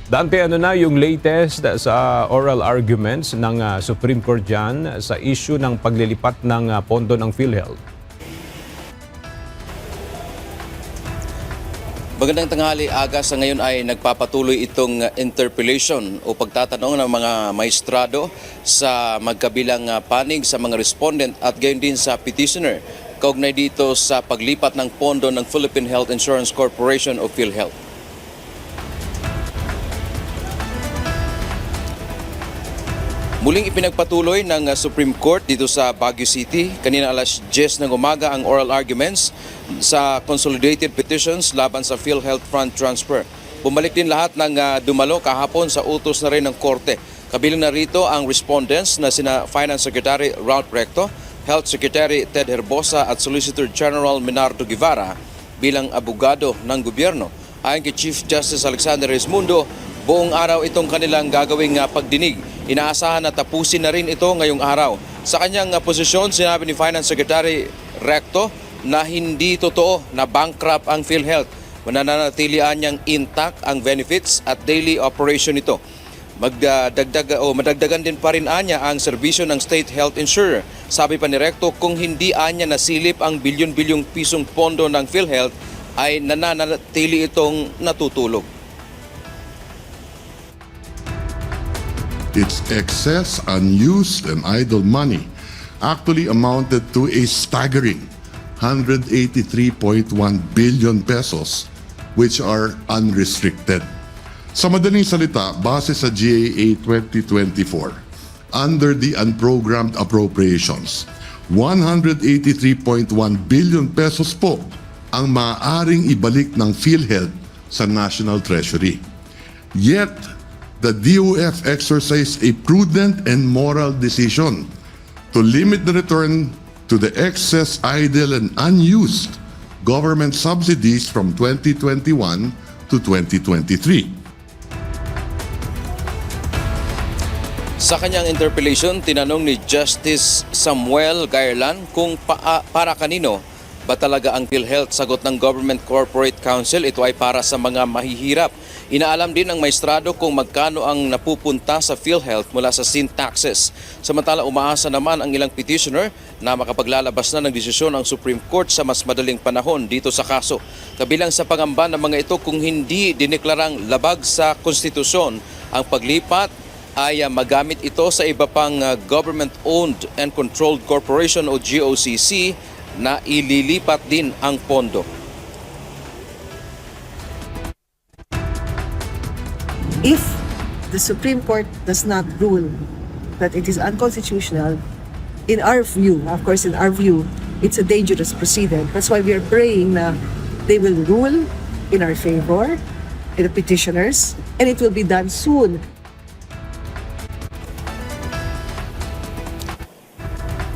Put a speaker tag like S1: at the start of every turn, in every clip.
S1: Dante, ano na yung latest sa oral arguments ng Supreme Court dyan sa issue ng paglilipat ng pondo ng PhilHealth?
S2: Magandang tanghali, Aga. Sa ngayon ay nagpapatuloy itong interpellation o pagtatanong ng mga maestrado sa magkabilang panig sa mga respondent at gayon din sa petitioner kaugnay dito sa paglipat ng pondo ng Philippine Health Insurance Corporation o PhilHealth. Muling ipinagpatuloy ng Supreme Court dito sa Baguio City. Kanina alas 10 ng umaga ang oral arguments sa consolidated petitions laban sa PhilHealth Fund Transfer. Bumalik din lahat ng dumalo kahapon sa utos na rin ng Korte. Kabilang na rito ang respondents na sina Finance Secretary Ralph Recto, Health Secretary Ted Herbosa at Solicitor General Menardo Guevara bilang abogado ng gobyerno. Ayon kay Chief Justice Alexander Rismundo, buong araw itong kanilang gagawing pagdinig. Inaasahan na tapusin na rin ito ngayong araw. Sa kanyang posisyon, sinabi ni Finance Secretary Recto na hindi totoo na bankrupt ang PhilHealth. Mananatilian niyang intact ang benefits at daily operation nito. Madagdagan din pa rin anya ang serbisyo ng State Health Insurer. Sabi pa ni Recto, kung hindi anya nasilip ang bilyon-bilyong pisong pondo ng PhilHealth, ay nananatili itong natutulog.
S3: Its excess, unused, and idle money actually amounted to a staggering 183.1 billion pesos, which are unrestricted. Sa madaling salita, base sa GAA 2024, under the unprogrammed appropriations, 183.1 billion pesos po ang maaaring ibalik ng PhilHealth sa National Treasury. Yet, the DOF exercised a prudent and moral decision to limit the return to the excess, idle, and unused government subsidies from 2021 to 2023.
S2: Sa kanyang interpellation, tinanong ni Justice Samuel Gairlan kung para kanino ba talaga ang PhilHealth. Sagot ng Government Corporate Council, ito ay para sa mga mahihirap. Inaalam din ng maestrado kung magkano ang napupunta sa PhilHealth mula sa sin taxes. Samantala, umaasa naman ang ilang petitioner na makapaglalabas na ng desisyon ang Supreme Court sa mas madaling panahon dito sa kaso. Kabilang sa pangamba ng mga ito, kung hindi dineklarang labag sa konstitusyon ang paglipat, ay magamit ito sa iba pang government-owned and controlled corporation o GOCC na ililipat din ang pondo.
S4: If the Supreme Court does not rule that it is unconstitutional, in our view, of course in our view, it's a dangerous precedent. That's why we are praying na they will rule in our favor, in the petitioners, and it will be done soon.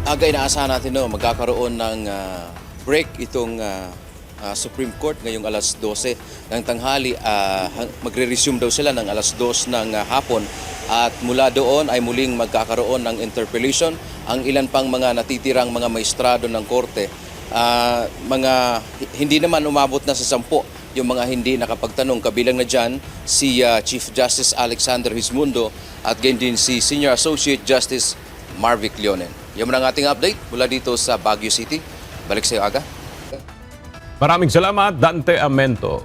S2: Aga, inaasahan natin magkakaroon ng break itong Supreme Court ngayong alas 12 ng tanghali. Magre-resume daw sila ng alas 2 ng hapon at mula doon ay muling magkakaroon ng interpellation. Ang ilan pang mga natitirang mga maestrado ng korte, hindi naman umabot na sa 10 yung mga hindi nakapagtanong. Kabilang na dyan si Chief Justice Alexander Rismundo at gayon din si Senior Associate Justice Marvic Leonen. Yan ang ating update mula dito sa Baguio City. Balik sa iyo, Aga.
S1: Maraming salamat, Dante Amento.